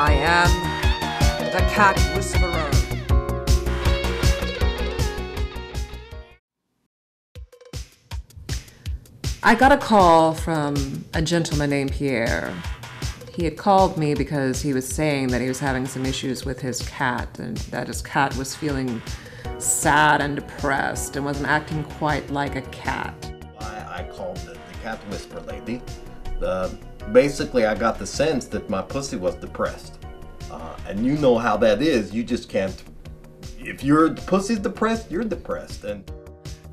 I am the Cat Whisperer. I got a call from a gentleman named Pierre. He had called me because he was saying that he was having some issues with his cat and that his cat was feeling sad and depressed and wasn't acting quite like a cat. I called the cat whisperer lady. Basically, I got the sense that my pussy was depressed. And you know how that is. You just can't... If your pussy's depressed, you're depressed. And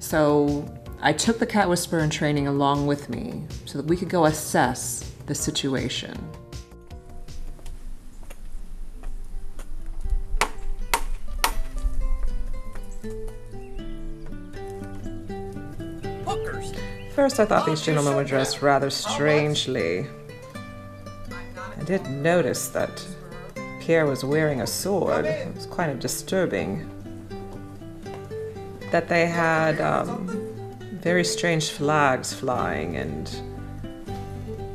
so I took the cat whisperer in training along with me so that we could go assess the situation. First, I thought these gentlemen were dressed rather strangely. I did notice that Pierre was wearing a sword. It was kind of disturbing. That they had very strange flags flying, and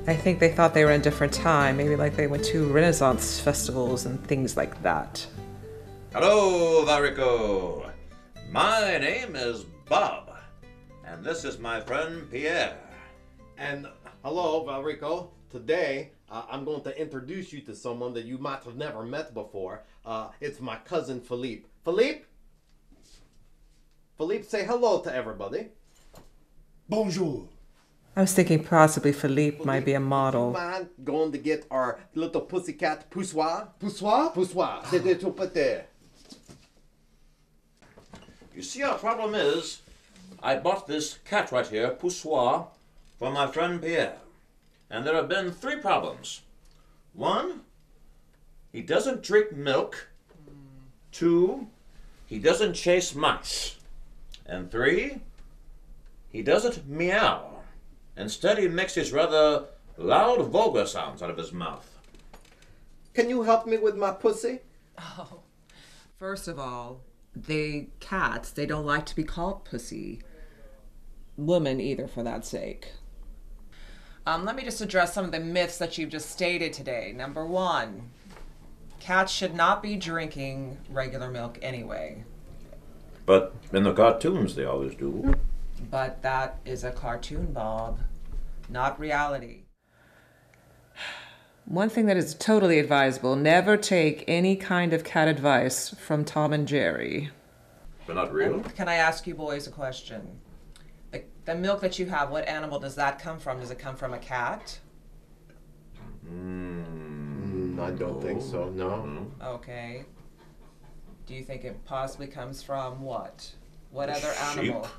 I think they thought they were in a different time, maybe like they went to Renaissance festivals and things like that. Hello, Varico. My name is Bob, and this is my friend Pierre. And hello, Valrico. Today, I'm going to introduce you to someone that you might have never met before. It's my cousin Philippe. Philippe? Philippe, say hello to everybody. Bonjour. I was thinking possibly Philippe might be a model. Do you mind going to get our little pussycat Pusua? Pusua? Pusua, c'était tout petit. You see, our problem is, I bought this cat right here, Pusua, for my friend Pierre. And there have been 3 problems. 1, he doesn't drink milk. 2, he doesn't chase mice. And 3, he doesn't meow. Instead, he makes these rather loud, vulgar sounds out of his mouth. Can you help me with my pussy? Oh, first of all, cats, they don't like to be called pussy. Women either, for that sake. Let me just address some of the myths that you've just stated today. Number 1, cats should not be drinking regular milk anyway. But in the cartoons, they always do. But that is a cartoon, Bob, not reality. One thing that is totally advisable, never take any kind of cat advice from Tom and Jerry. But not real? Can I ask you boys a question? The milk that you have, what animal does that come from? Does it come from a cat? I don't think so, no. Okay. Do you think it possibly comes from what? What other animal? Sheep.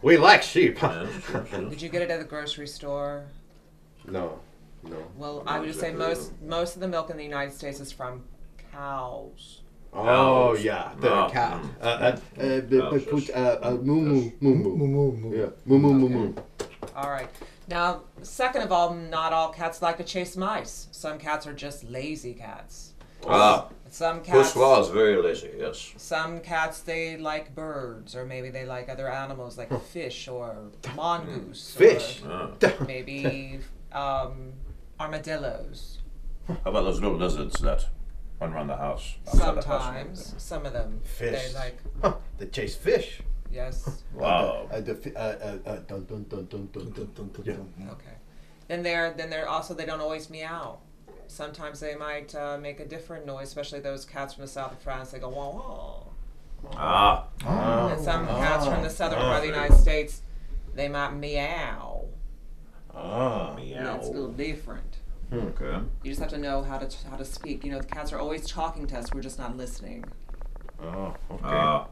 We like sheep. Did you get it at the grocery store? No. Well, I would just say most of the milk in the United States is from cows. Oh, yeah, the cow. Moo. Yeah, moo. All right. Now, second of all, not all cats like to chase mice. Some cats are just lazy cats. Some cats. Pusua is very lazy, yes. Some cats, they like birds, or maybe they like other animals like fish or mongoose. Fish? Or maybe armadillos. How about those little lizards that run around the house? outside the house? Sometimes. Some of them. Fish. They like, They chase fish. yes. Wow. Okay. Then they're also, they don't always meow. Sometimes they might make a different noise, especially those cats from the south of France. They go wah wah. And some cats from the southern part of the United States, they might meow. Meow. That's a little different. Okay. You just have to know how to speak. You know, the cats are always talking to us. We're just not listening. Oh, okay.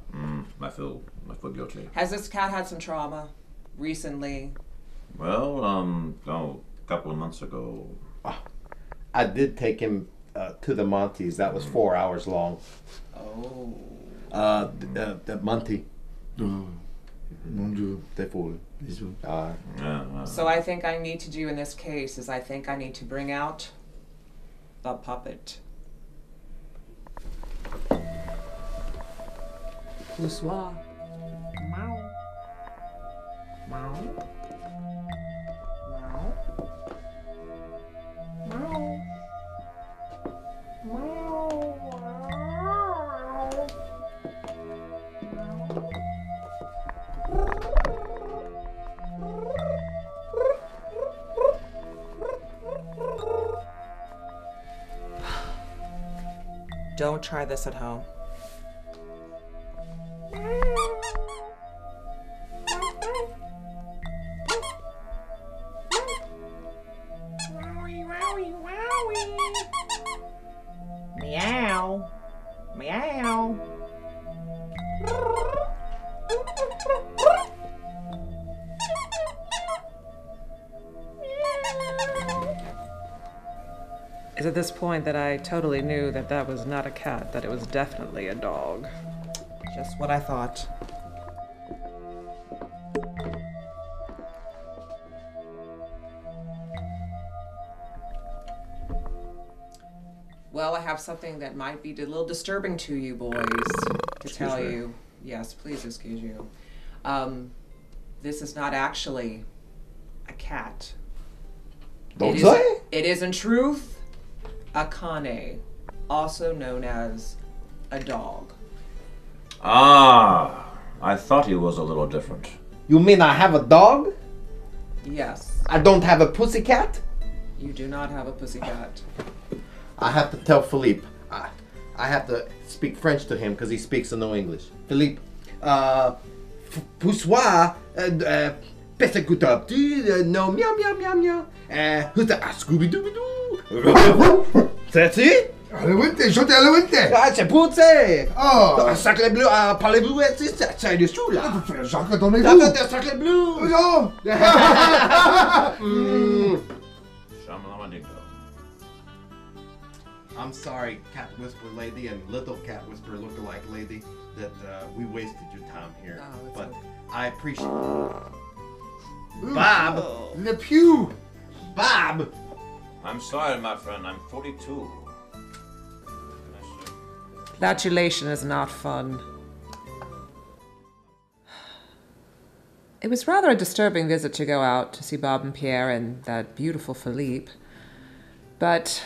I feel guilty. Has this cat had some trauma recently? Well, a couple of months ago. I did take him to the Montes. That was 4 hours long. Oh. The Monte. Mon Dieu. They fool. So I think I need to do in this case is I think I need to bring out the puppet. Pusua. Meow. Meow. Meow. Meow. Meow. Don't try this at home. Meow. Meow. It's at this point that I totally knew that that was not a cat, that it was definitely a dog. Just what I thought. Well, I have something that might be a little disturbing to you boys to tell you. Yes, please excuse you. This is not actually a cat. Don't say? It is in truth a cane, also known as a dog. Ah, I thought he was a little different. You mean I have a dog? Yes, I don't have a pussycat? you do not have a pussycat. I have to tell Philippe. I have to speak French to him because he speaks no English. Philippe, Pusua, peste good up, no meow meow meow meow. Who's that? Scooby Dooby Doo. That's it? Allez, chantez à la winter. Ah, c'est pour ça. Oh, Sacré bleu, parlez-vous, c'est dessous là. Jacques, attendez-vous. Sacré bleu. Non. Shamalama-ding-dong. I'm sorry, Cat Whisperer Lady and Little Cat Whisperer Lookalike Lady, that we wasted your time here. Oh, it's but okay. I appreciate it. Bob! Le Pew. Bob! I'm sorry, my friend. I'm 42. Flatulation is not fun. It was rather a disturbing visit to go out to see Bob and Pierre and that beautiful Philippe. But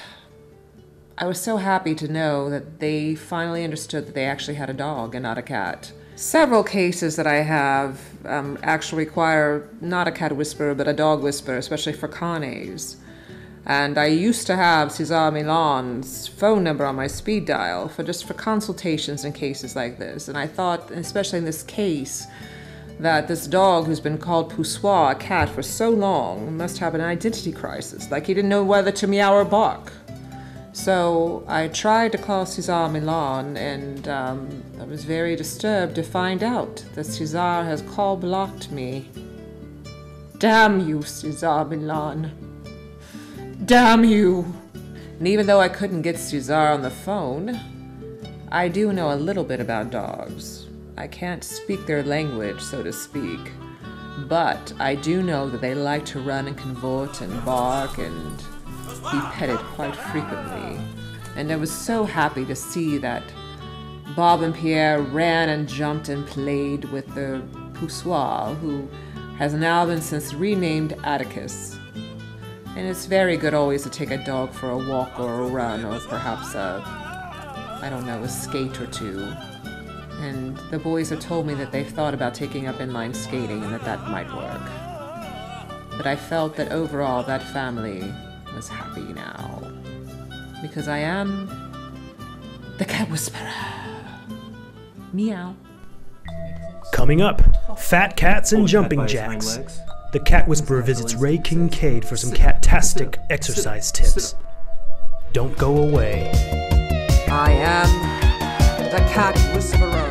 I was so happy to know that they finally understood that they actually had a dog and not a cat. Several cases that I have actually require not a cat whisperer but a dog whisperer, especially for canes. And I used to have Cesar Milan's phone number on my speed dial for consultations in cases like this. And I thought, especially in this case, that this dog who's been called Pusua, a cat, for so long must have an identity crisis, like he didn't know whether to meow or bark. So I tried to call Cesar Milan, and I was very disturbed to find out that Cesar has call blocked me. Damn you, Cesar Milan. Damn you! And even though I couldn't get Cesar on the phone, I do know a little bit about dogs. I can't speak their language, so to speak, but I do know that they like to run and cavort and bark and be petted quite frequently. And I was so happy to see that Bob and Pierre ran and jumped and played with the Pusua, who has now been since renamed Atticus. And it's very good always to take a dog for a walk or a run, or perhaps a skate or two. And the boys have told me that they've thought about taking up inline skating and that might work. But I felt that overall that family was happy now. Because I am the Cat Whisperer. Meow. Coming up, fat cats and jumping jacks. The Cat Whisperer visits Ray Kincaid for some cat-tastic exercise tips. Don't go away. I am the Cat Whisperer.